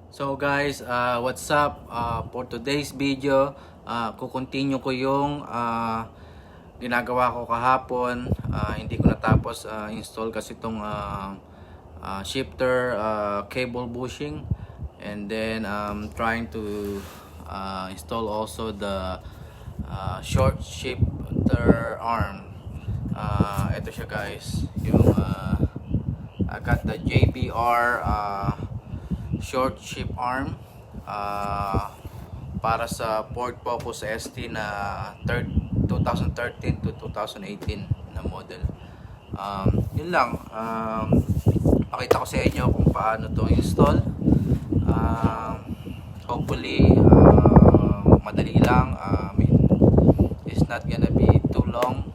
So guys, what's up? For today's video, kukontinue ko yung ginagawa ko kahapon. Hindi ko natapos install kasi itong shifter cable bushing. And then trying to install also the short shifter arm. Ito siya guys, yung I got the JBR short ship arm para sa Ford Focus ST na 2013 to 2018 na model. Yun lang, pakita ko sa inyo kung paano to install. Hopefully madali lang. I mean, it's not gonna be too long.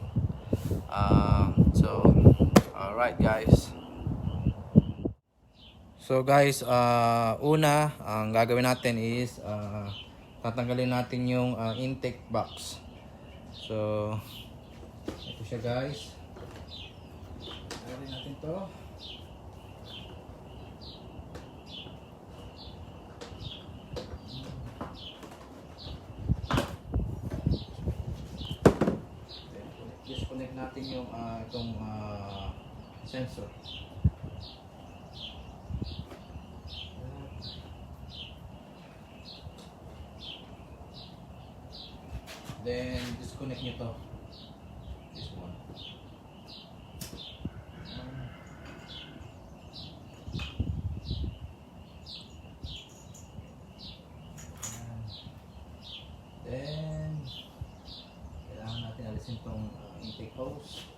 So alright guys. So guys, una ang gagawin natin is tatanggalin natin yung intake box. So ito siya guys. Tanggalin natin to. Disconnect natin yung itong sensor. Then disconnect nyo to. This one. Then kailangan natin alisin tong intake hose.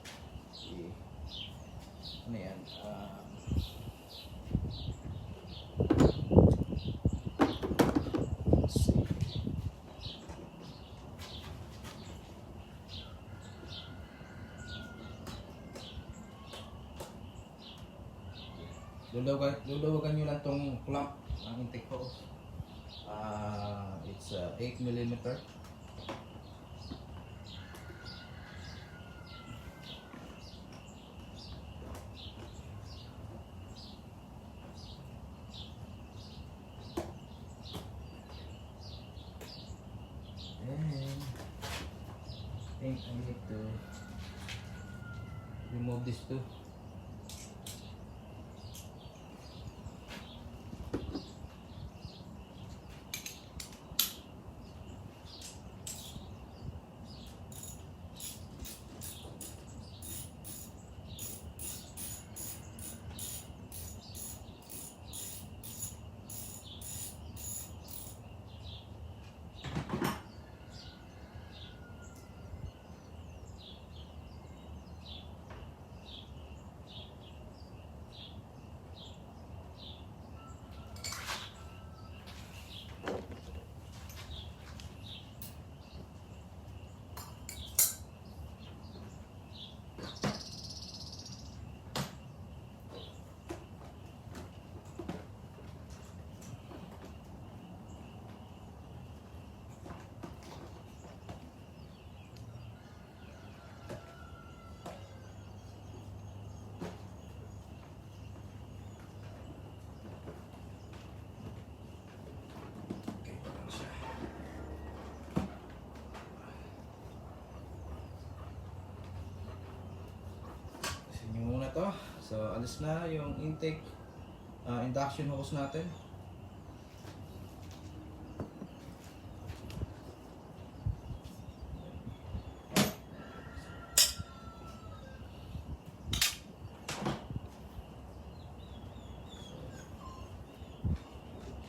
Ano yan? Luluwagan nyo lang tong clamp ng intake hose. It's 8mm. And I think I need to remove this too. To. So alis na yung intake induction hose natin.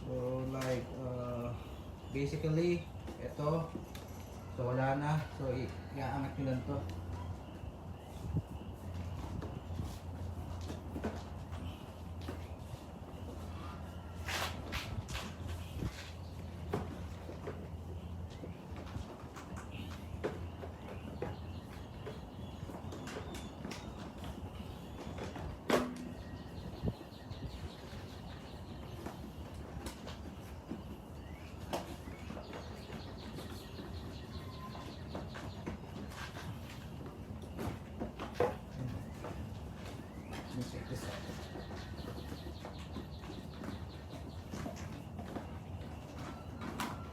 So like basically ito, so wala na, so iaangat nyo lang to.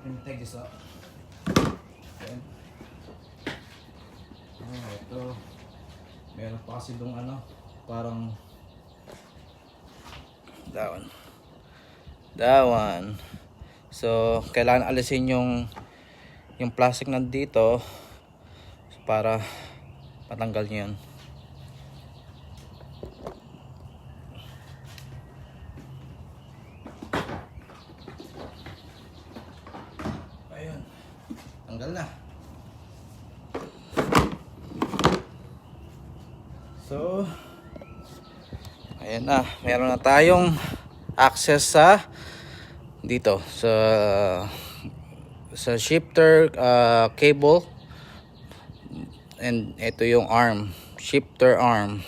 Let me take this up. Then, ito. Meron pa kasi dong ano, parang that one. So, kailangan alisin yung plastic nandito para matanggal nyo yun. Ayun, tanggal na. So, ayan na, meron na tayong access sa dito sa shifter cable, and ito yung arm, shifter arm.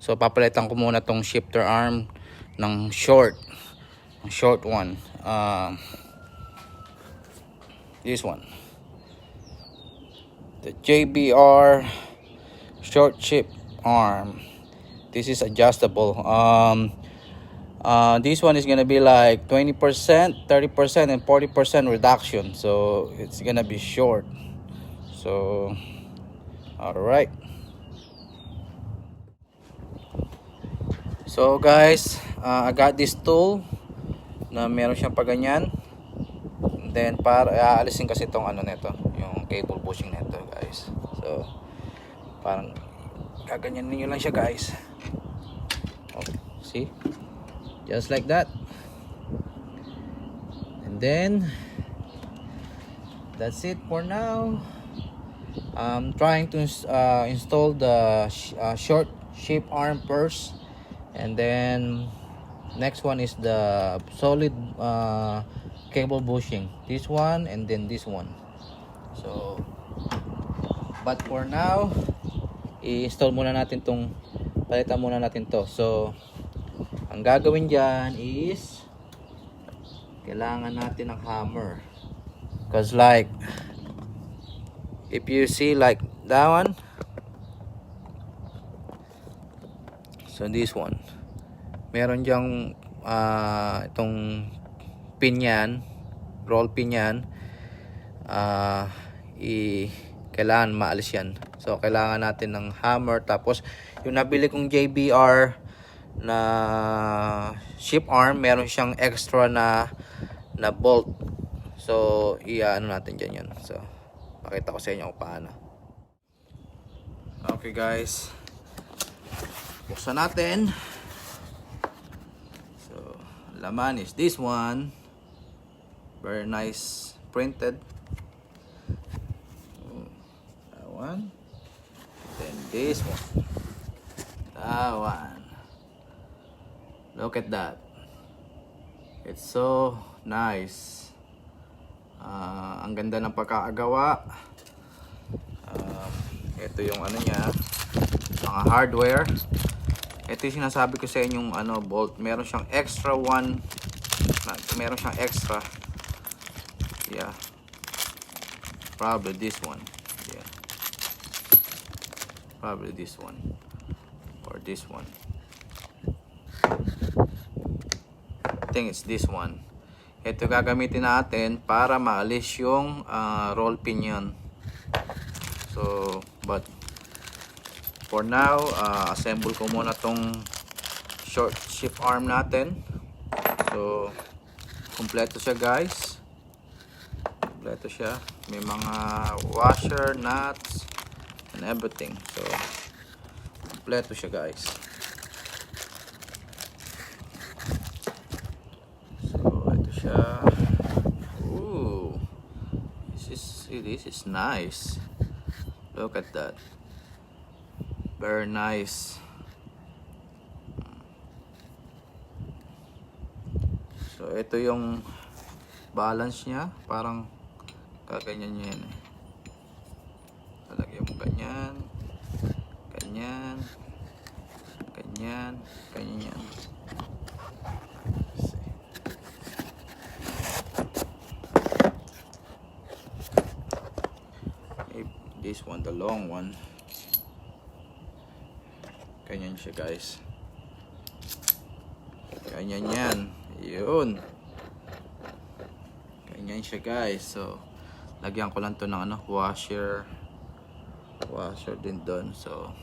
So papalitan ko muna tong shifter arm ng short one, this one, the JBR short shift arm. This is adjustable. This one is gonna be like 20%, 30%, and 40% reduction. So it's gonna be short. So, all right. So guys, I got this tool na meron siyang paganyan. And then para aalisin kasi itong ano nito, yung cable bushing nito, guys. So parang kaganyan niyo lang siya, guys. Oh, see? Just like that. And then that's it for now. I'm trying to install the short shape arm first, and then next one is the solid cable bushing, this one and then this one. So but for now, i-install muna natin tong, palitan muna natin to. So ang gagawin dyan is kailangan natin ng hammer, because like if you see like that one, so this one, meron dyang itong pin yan, roll pin yan, kailangan maalis yan. So kailangan natin ng hammer. Tapos yung nabili kong JBR na ship arm, meron siyang extra na bolt. So ano natin dyan yan. So pakita ko sa inyo kung paano. Okay guys, buksan natin. So laman is this one, very nice printed. That one, then this one, that one. Look at that, it's so nice. Ang ganda ng pagkakagawa. Ito yung ano niya, mga hardware. Ito yung sinasabi ko sa inyong ano, bolt. Meron siyang extra one, meron siyang extra, yeah, probably this one, yeah, probably this one or this one. I think it's this one. Ito gagamitin natin para maalis yung roll pin yun. So but for now, assemble ko muna tong short shift arm natin. So kompleto siya guys, kompleto siya, may mga washer, nuts and everything. So kompleto siya guys. Ooh, this is nice. Look at that, very nice. So ito yung balance niya, parang kaganyan niya yan eh. Talagyan mo ganyan, ganyan, ganyan, ganyan yan. This one, the long one, ganyan siya guys, ganyan yan, yun, Ganyan siya guys. So lagyan ko lang to ng ano, washer din doon. So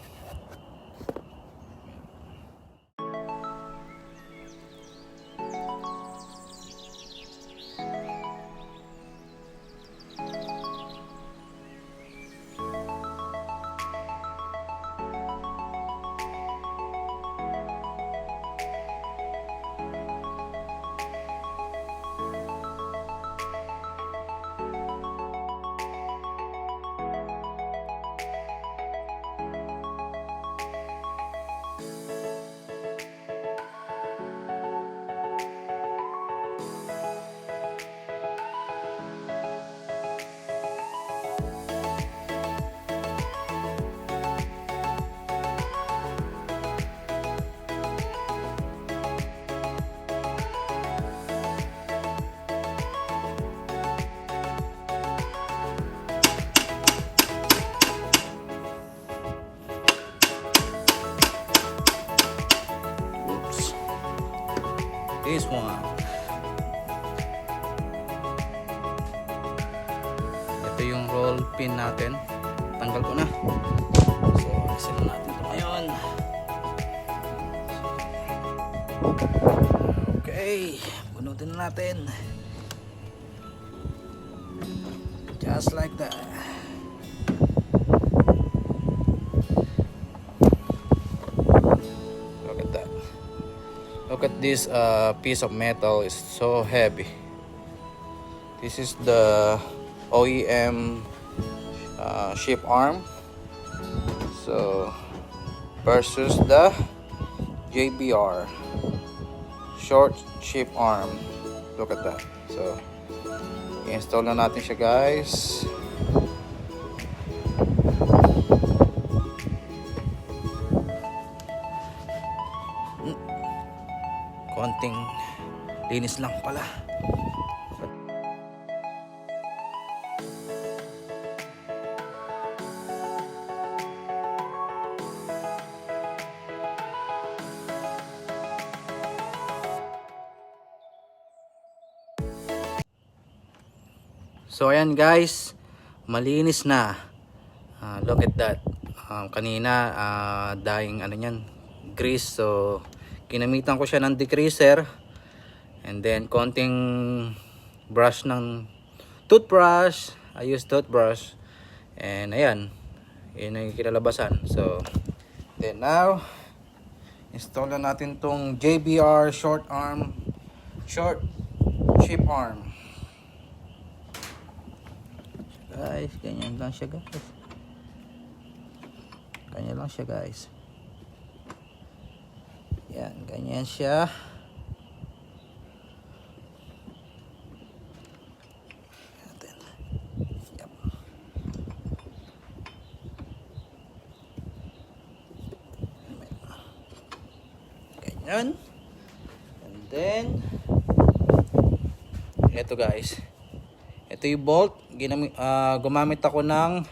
this one. Ito yung roll pin natin. Tanggal ko na. So, alisin na natin ito ngayon. Okay. Bunutin na natin. Just like that. Look at that. Look at this piece of metal. Is so heavy. This is the OEM ship arm. So versus the JBR short ship arm. Look at that. So i-install na natin siya guys. Konting linis lang pala. So ayan guys, malinis na. Look at that. Kanina dahing ano yan, grease. So ginamitan ko siya ng degreaser. And then konting brush ng toothbrush. I use toothbrush. And ayan, yun ang kinalabasan. So then now, install na natin tong JBR short ship arm. Guys, ganyan lang siya guys. Ganyan lang siya guys. Yan, ganyan siya. Yep. Ganyan. And then ito guys. Ito yung bolt. Gumamit ako ng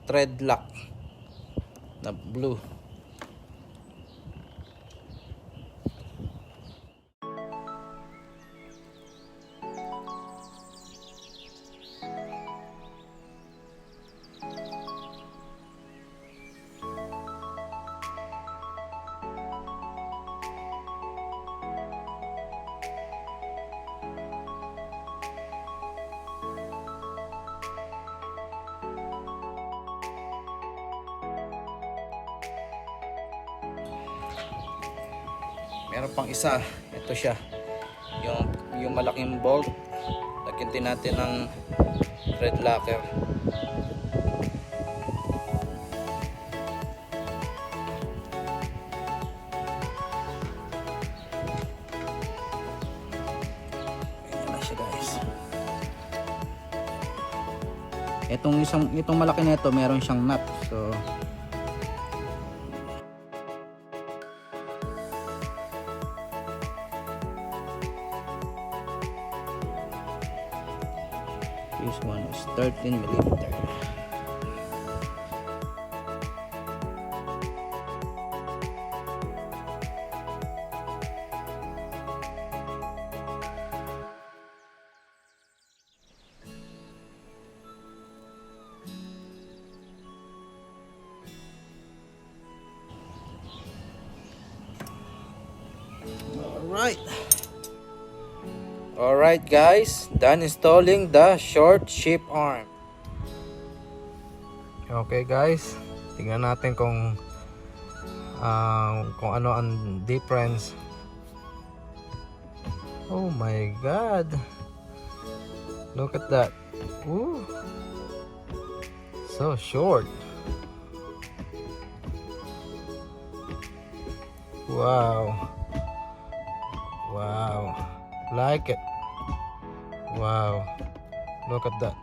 thread lock na blue. Meron pang isa, ito siya, yung malaking bolt. Lagyan din natin ng thread locker. Ayan na siya guys. Itong malaki nito meron siyang nut. So this one is 13mm. Alright guys, done installing the short ship arm. Okay guys, tingnan natin kung ano ang difference. Oh my god, look at that. Ooh, so short. Wow, wow, like it. Wow, look at that.